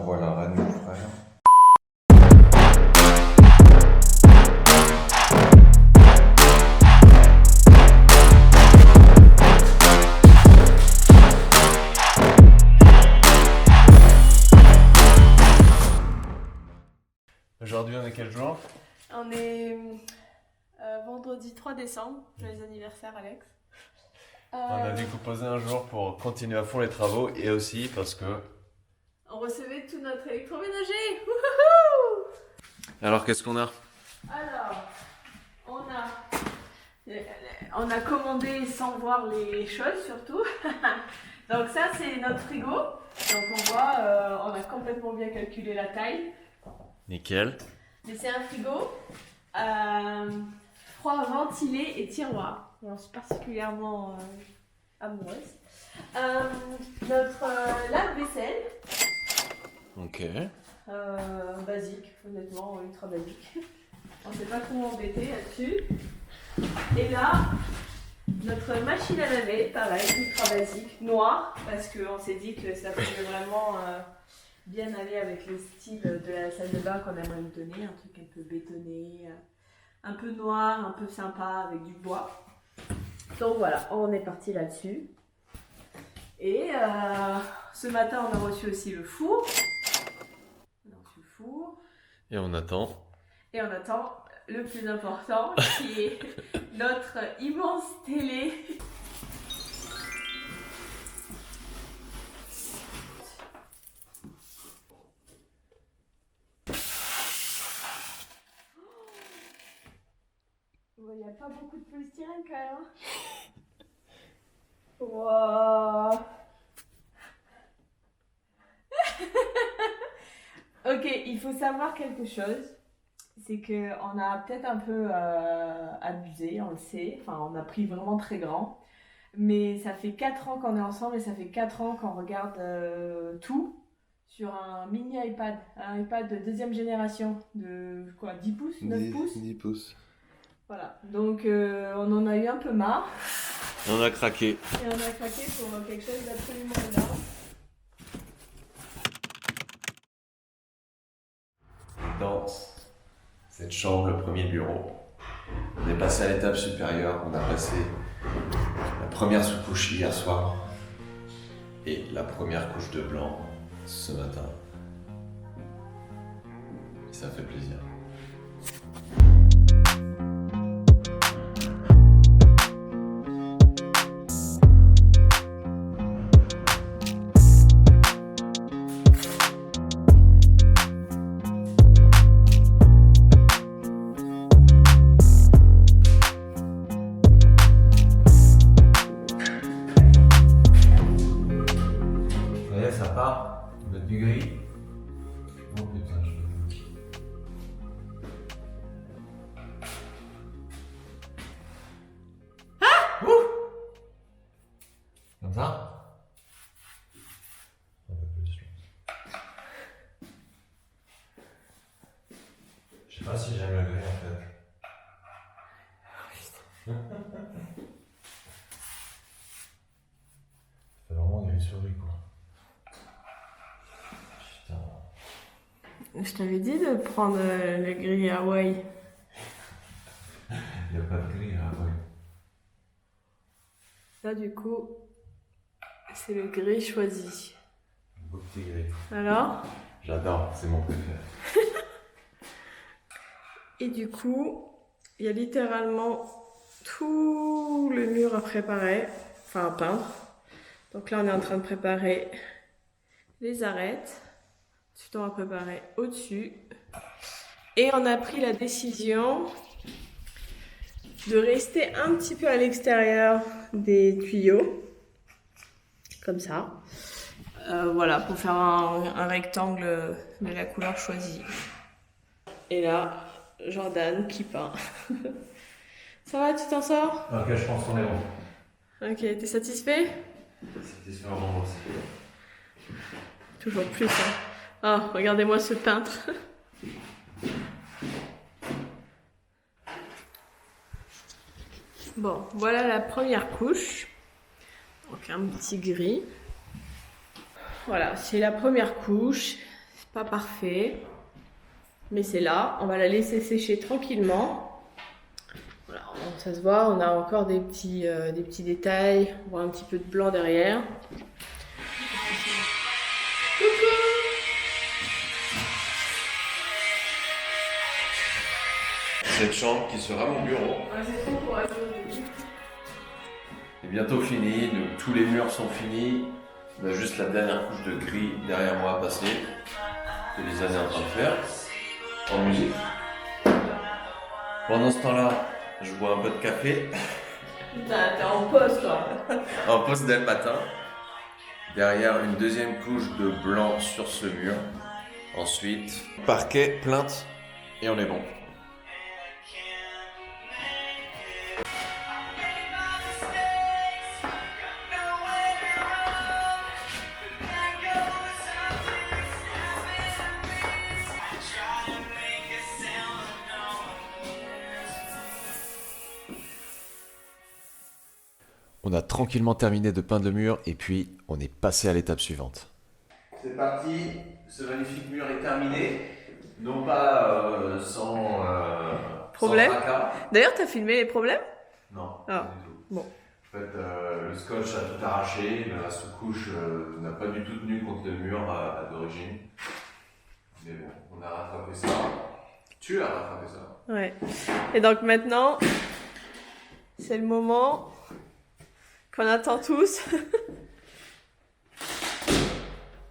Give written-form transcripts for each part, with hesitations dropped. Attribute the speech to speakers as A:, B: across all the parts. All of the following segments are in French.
A: Voilà, Rennes, mon frère.
B: Aujourd'hui, on est quel jour?
C: On est vendredi 3 décembre, joyeux anniversaire Alex.
B: On a dû composer un jour pour continuer à fond les travaux et aussi parce que...
C: On recevait tout notre électroménager.
B: Alors, qu'est-ce qu'on a?
C: Alors, on a commandé sans voir les choses surtout. Donc ça c'est notre frigo. Donc on voit, on a complètement bien calculé la taille.
B: Nickel.
C: Mais c'est un frigo, froid ventilé et tiroir. J'en suis particulièrement amoureuse. Notre lave-vaisselle,
B: Ok.
C: basique, honnêtement, ultra basique. On ne s'est pas trop embêté là-dessus. Et là, notre machine à laver, pareil, ultra basique, noire, parce qu'on s'est dit que ça pouvait vraiment bien aller avec le style de la salle de bain qu'on aimerait lui donner, un truc un peu bétonné, un peu noir, un peu sympa, avec du bois. Donc voilà, on est parti là-dessus. Et ce matin, on a reçu aussi le four. On a reçu le four.
B: Et on attend.
C: Et on attend le plus important, qui est notre immense télé. Il n'y a pas beaucoup de polystyrène quand même. Wow. Ok, il faut savoir quelque chose. C'est qu'on a peut-être un peu abusé, on le sait. Enfin, on a pris vraiment très grand. Mais ça fait 4 ans qu'on est ensemble et ça fait 4 ans qu'on regarde tout sur un mini iPad. Un iPad de deuxième génération de quoi, 10 pouces, 9 pouces
B: 10 pouces.
C: Voilà, donc on en a eu un peu marre.
B: On a craqué.
C: Et on a craqué pour quelque chose d'absolument énorme.
A: Dans cette chambre, le premier bureau, on est passé à l'étape supérieure. On a passé la première sous-couche hier soir et la première couche de blanc ce matin. Et ça fait plaisir. Ça part, mettre du gris. Oh putain, je veux. Ah ouh. Comme ça. Un peu plus. Je sais pas si j'aime le gris en fait. C'est vraiment gris sur gris quoi.
C: Je t'avais dit de prendre le gris Hawaï.
A: Il n'y a pas de gris là, ouais.
C: Là, du coup, c'est le gris choisi.
A: Un beau petit gris.
C: Alors?
A: J'adore, c'est mon préféré.
C: Et du coup, il y a littéralement tout le mur à préparer, enfin à peindre. Donc là, on est en train de préparer les arêtes. Ensuite, on va préparer au-dessus. Et on a pris la décision de rester un petit peu à l'extérieur des tuyaux. Comme ça. Voilà, pour faire un rectangle de la couleur choisie. Et là, Jordan qui peint. Ça va, tu t'en sors?
A: Ok, je pense qu'on est bon.
C: Ok, t'es satisfait?
A: C'était sûrement aussi.
C: Toujours plus, hein. Ah, regardez-moi ce peintre. Bon, voilà la première couche. Donc un petit gris. Voilà, c'est la première couche. pas parfait, mais c'est là. On va la laisser sécher tranquillement. Voilà, ça se voit, on a encore des petits détails. On voit un petit peu de blanc derrière.
A: Cette chambre qui sera mon bureau est bientôt finie, donc tous les murs sont finis. On a juste la dernière couche de gris derrière moi à passer, que Lisanne est en train de faire, en musique. Pendant ce temps-là, je bois un peu de café.
C: T'es en pause, toi.
A: En pause dès le matin. Derrière, une deuxième couche de blanc sur ce mur. Ensuite, parquet, plainte, et on est bon.
D: On a tranquillement terminé de peindre le mur et puis on est passé à l'étape suivante.
A: C'est parti, ce magnifique mur est terminé. Non pas sans
C: Problème.
A: sans fracas.
C: D'ailleurs, t'as filmé les problèmes?
A: Non,
C: Ah,
A: pas du tout.
C: bon.
A: En fait, le scotch a tout arraché, mais la sous-couche n'a pas du tout tenu contre le mur d'origine. Mais bon, on a rattrapé ça. Tu as rattrapé ça.
C: Ouais. Et donc maintenant, c'est le moment qu'on attend tous.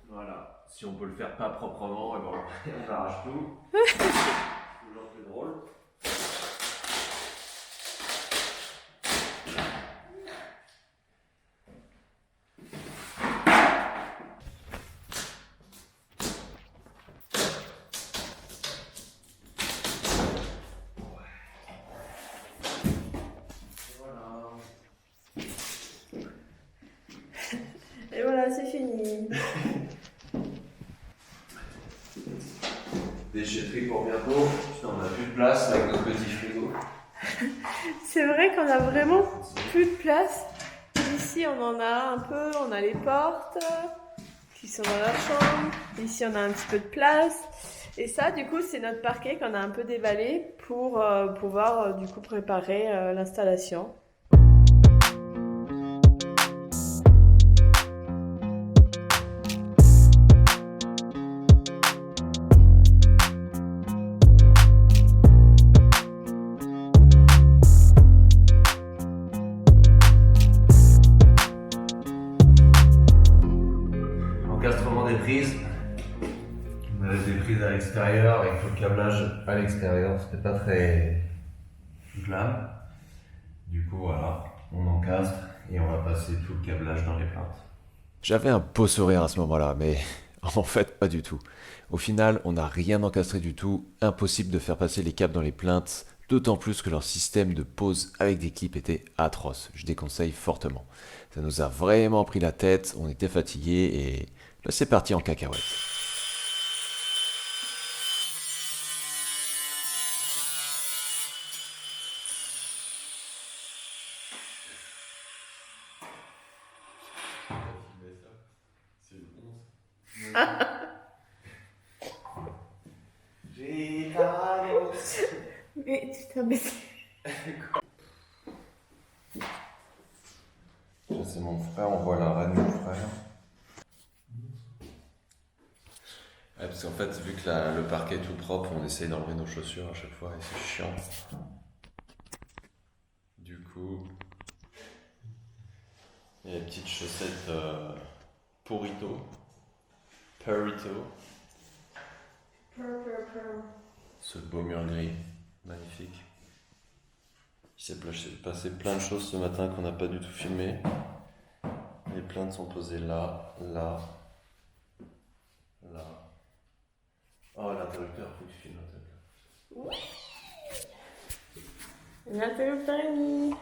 A: Voilà, si on peut le faire pas proprement, et bon, on arrache tout. C'est toujours plus drôle.
C: Et voilà, c'est fini.
A: Déchetterie pour bientôt. Putain, on n'a plus de place avec notre petit frigo.
C: C'est vrai qu'on a vraiment plus de place. Ici, on en a un peu. On a les portes qui sont dans la chambre. Ici, on a un petit peu de place. Et ça, du coup, c'est notre parquet qu'on a un peu déballé pour pouvoir, du coup, préparer l'installation.
A: Encastrement des prises. On avait des prises à l'extérieur avec le câblage à l'extérieur, c'était pas très glam. Du coup voilà, on encastre et on va passer tout le câblage dans les plaintes.
D: J'avais un beau sourire à ce moment-là, mais en fait pas du tout. Au final, on n'a rien encastré du tout, impossible de faire passer les câbles dans les plaintes, d'autant plus que leur système de pose avec des clips était atroce. Je déconseille fortement. Ça nous a vraiment pris la tête, on était fatigués et là c'est parti en cacahuète.
C: Mais tu t'as baissé.
A: Ça c'est mon frère, on voit la reine de mon frère. Ouais, parce qu'en fait, vu que le parquet est tout propre, on essaye d'enlever nos chaussures à chaque fois et c'est chiant. Du coup, il y a les petites chaussettes Purito. Ce beau mur gris, magnifique. Il s'est passé plein de choses ce matin qu'on n'a pas du tout filmé. Les plaintes sont posées là, là, là. Oh, l'interrupteur, faut que tu filmes l'interrupteur.
C: L'interrupteur est mis.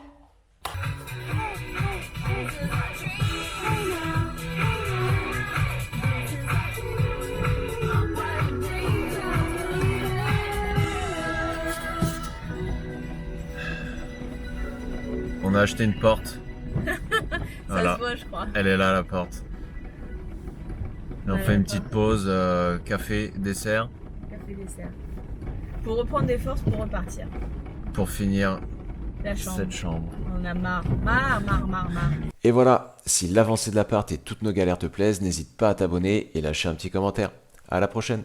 A: On a acheté une porte.
C: Ça
A: Voilà.
C: se voit, je crois.
A: Elle est là, la porte.
D: Et on fait une petite pause, café, dessert,
C: Café dessert. Pour reprendre des forces pour repartir.
D: pour finir
C: La chambre.
D: cette chambre.
C: On a marre. Marre.
D: Et voilà, si l'avancée de l'appart et toutes nos galères te plaisent, n'hésite pas à t'abonner et lâcher un petit commentaire. À la prochaine!